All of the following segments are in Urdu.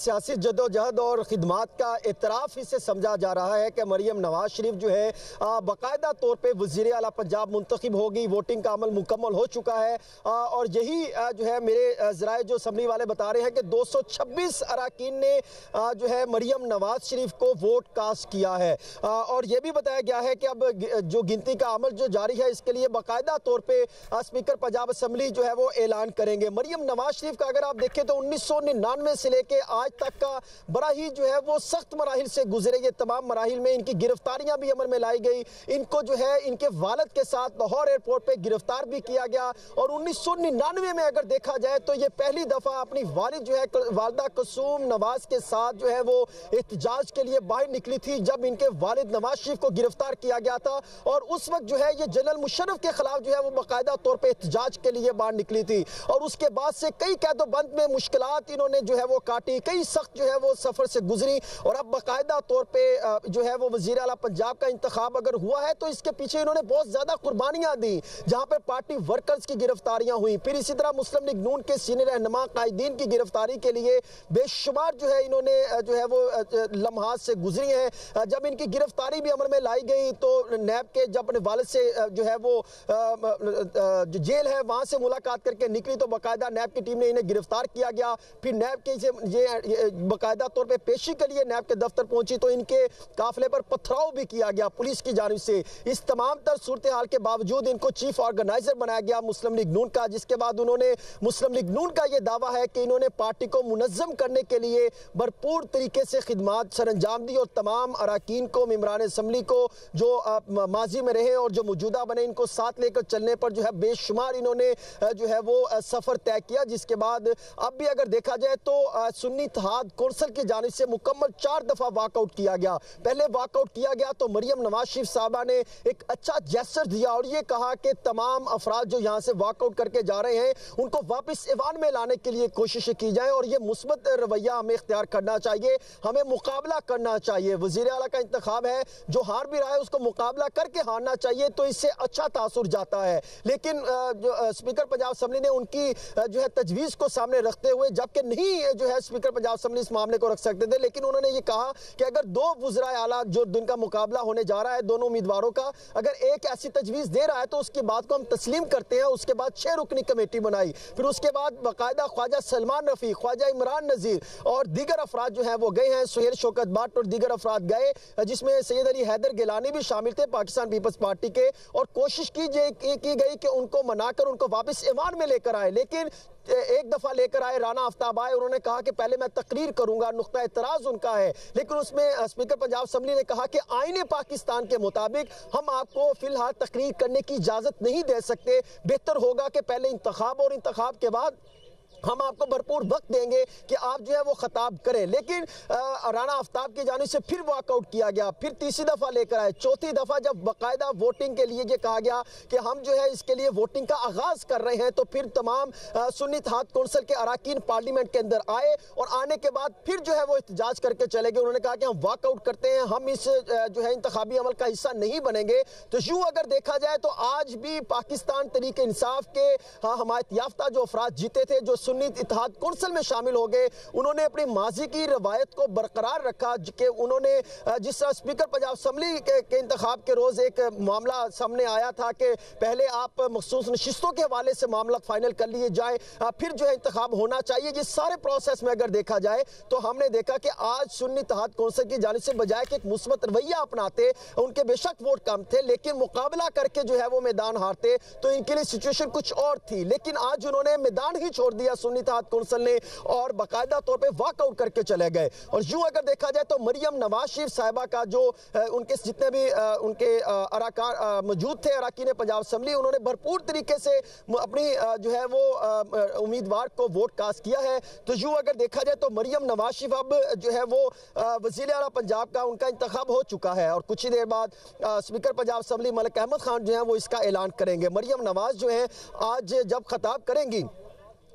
سیاسی جدوجہد اور خدمات کا اعتراف ہی سے سمجھا جا رہا ہے کہ مریم نواز شریف جو ہے باقاعدہ طور پہ وزیر اعلیٰ پنجاب منتخب ہوگی۔ ووٹنگ کا عمل مکمل ہو چکا ہے اور یہی جو ہے میرے ذرائع جو اسمبلی والے بتا رہے ہیں کہ 226 اراکین نے جو ہے مریم نواز شریف کو ووٹ کاسٹ کیا ہے اور یہ بھی بتایا گیا ہے کہ اب جو گنتی کا عمل جو جاری ہے اس کے لیے باقاعدہ طور پہ اسپیکر پنجاب اسمبلی جو ہے وہ اعلان کریں گے۔ مریم نواز شریف کا اگر آپ دیکھیں تو 1999 سے لے کے آج تک کا بڑا ہی جو ہے وہ سخت مراحل سے گزرے۔ یہ تمام مراحل میں ان کی گرفتاریاں بھی عمل میں لائی گئی، ان کو جو ہے ان کے والد کے ساتھ لاہور ایئرپورٹ پہ گرفتار بھی کیا گیا اور 1999 میں اگر دیکھا جائے تو یہ پہلی دفعہ اپنی والد جو ہے والدہ کلثوم نواز کے ساتھ جو ہے وہ احتجاج کے لیے باہر نکلی تھی جب ان کے والد نواز شریف کو گرفتار کیا گیا تھا اور اس وقت جو ہے یہ جنرل مشرف کے خلاف جو ہے وہ باقاعدہ طور پہ احتجاج کے لیے باہر نکلی تھی اور اس کے بعد سے کئی قید و بند میں مشکلات انہوں نے جو ہے وہ کاٹی، کئی سخت جو ہے وہ سفر سے گزری اور اب باقاعدہ طور پہ جو ہے وہ وزیر اعلیٰ پنجاب کا انتخاب اگر ہوا ہے تو اس کے پیچھے انہوں نے بہت زیادہ قربانیاں دی، جہاں پہ پارٹی ورکرز کی گرفتاریاں ہوئیں، پھر اسی طرح مسلم لیگ نون کے سینئر رہنما قائدین کی گرفتاری کے لیے بے شمار جو ہے انہوں نے جو ہے وہ لمحات سے گزری ہیں۔ جب ان کی گرفتاری بھی عمل میں لائی گئی تو نیب کے جب اپنے والد سے جو ہے وہ جیل ہے وہاں سے ملاقات کر کے نکلی تو باقاعدہ نیب کی ٹیم نے انہیں گرفتار کیا گیا، پھر نیب کے باقاعدہ طور پہ پیشی کے لیے نیب کے دفتر پہنچی تو ان کے قافلے پر پتھراؤ بھی کیا گیا پولیس کی جانب سے۔ اس تمام تر صورتحال کے باوجود ان کو چیف آرگنائزر بنایا گیا مسلم لیگ نون کا، جس کے بعد انہوں نے مسلم لیگ نون کا یہ دعویٰ ہے کہ انہوں نے پارٹی کو منظم کرنے کے لیے بھرپور طریقے سے خدمات سر انجام دی اور تمام اراکین کو، ممبران اسمبلی کو جو ماضی میں رہے اور جو موجودہ بنے ان کو ساتھ لے کر چلنے پر جو ہے بے شمار انہوں نے جو ہے وہ سفر طے کیا، جس کے بعد اب بھی اگر دیکھا جائے تو سنی اتحاد کونسل کی جانب سے مکمل 4 دفعہ واک آؤٹ کیا گیا۔ پہلے واک آؤٹ کیا گیا تو مریم نواز شریف صاحبہ نے ایک اچھا جیسچر دیا اور یہ کہا کہ تمام افراد جو یہاں سے واک آؤٹ کر کے جا رہے ہیں ان کو واپس ایوان میں لانے کے لیے کوششیں کی جائیں اور یہ مثبت رویہ ہمیں اختیار کرنا چاہیے، ہمیں مقابلہ کرنا چاہیے۔ وزیر اعلیٰ کا انتخاب ہے، جو ہار بھی رہا ہے اس کو مقابلہ کر کے ہارنا چاہیے تو اس سے اچھا تاثر جاتا ہے، لیکن جو اسپیکر پنجاب اسمبلی نے ان کی جو ہے تجویز کو سامنے رکھتے ہوئے، جبکہ نہیں جو ہے اسپیکر پنجاب اسمبلی اس معاملے کو رکھ سکتے تھے، لیکن انہوں نے یہ کہا کہ اگر 2 وزرائے اعلیٰ جو دن کا مقابلہ ہونے جا رہا ہے دونوں امیدواروں کا، اگر ایک ایسی تجویز دے رہا ہے تو اس کی بات کو ہم تسلیم کرتے ہیں۔ اس کے بعد 6 رکنی کمیٹی بنائی، پھر اس کے بعد باقاعدہ خواجہ سلمان رفیق، خواجہ عمران نذیر اور دیگر افراد جو ہیں وہ گئے ہیں، سہیل شوکت بٹ اور دیگر افراد گئے جس میں سید علی حیدر گیلانی بھی شامل تھے پاکستان پیپلز پارٹی کے، اور کوشش کی گئی کہ ان کو منا کر ان کو واپس ایوان میں لے کر آئے، لیکن ایک دفعہ لے کر آئے رانا آفتاب آئے، انہوں نے کہا کہ پہلے میں تقریر کروں گا، نقطہ اعتراض ان کا ہے، لیکن اس میں اسپیکر پنجاب اسمبلی نے کہا کہ آئین پاکستان کے مطابق ہم آپ کو فی الحال تقریر کرنے کی اجازت نہیں دے سکتے، بہتر ہوگا کہ پہلے انتخاب اور انتخاب کے بعد ہم آپ کو بھرپور وقت دیں گے کہ آپ جو ہے وہ خطاب کریں، لیکن رانا آفتاب کی جانب سے پھر واک آؤٹ کیا گیا، پھر تیسری دفعہ لے کر آئے، چوتھی دفعہ جب باقاعدہ ووٹنگ کے لیے یہ کہا گیا کہ ہم جو ہے اس کے لیے ووٹنگ کا آغاز کر رہے ہیں تو پھر تمام سنی اتحاد کونسل کے اراکین پارلیمنٹ کے اندر آئے اور آنے کے بعد پھر جو ہے وہ احتجاج کر کے چلے گئے۔ انہوں نے کہا کہ ہم واک آؤٹ کرتے ہیں، ہم اس جو ہے انتخابی عمل کا حصہ نہیں بنیں گے۔ تو یوں اگر دیکھا جائے تو آج بھی پاکستان تحریک انصاف کے حمایت یافتہ جو افراد جیتے تھے، جو سنی اتحاد کونسل میں شامل ہو گئے، انہوں نے اپنی ماضی کی روایت کو برقرار رکھا کہ انہوں نے جس طرح اسپیکر پنجاب اسمبلی کے انتخاب کے روز ایک معاملہ سامنے آیا تھا کہ پہلے آپ مخصوص نشستوں کے حوالے سے معاملہ فائنل کر لیے جائیں پھر جو ہے انتخاب ہونا چاہیے، یہ سارے پروسیس میں اگر دیکھا جائے تو ہم نے دیکھا کہ آج سنی اتحاد کونسل کی جانب سے بجائے کہ ایک مثبت رویہ اپناتے، ان کے بے شک ووٹ کم تھے لیکن مقابلہ کر کے جو ہے وہ میدان ہارتے تو ان کے لیے سچویشن کچھ اور تھی، لیکن آج انہوں نے میدان ہی چھوڑ دیا سنی اتحاد کونسل نے اور باقاعدہ طور پہ واک آؤٹ کر کے چلے گئے۔ اور یوں اگر دیکھا جائے تو مریم نواز شریف صاحبہ کا جو ان کے جتنے بھی ان کے اراکین موجود تھے اراکین پنجاب اسمبلی، انہوں نے بھرپور طریقے سے اپنی جو ہے وہ امیدوار کو ووٹ کاسٹ کیا ہے۔ تو یوں اگر دیکھا جائے تو مریم نواز شریف اب جو ہے وہ وزیر اعلیٰ پنجاب کا ان کا انتخاب ہو چکا ہے اور کچھ ہی دیر بعد اسپیکر پنجاب اسمبلی ملک احمد خان جو ہیں وہ اس کا اعلان کریں گے۔ مریم نواز جو ہیں آج جب خطاب کریں گی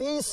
30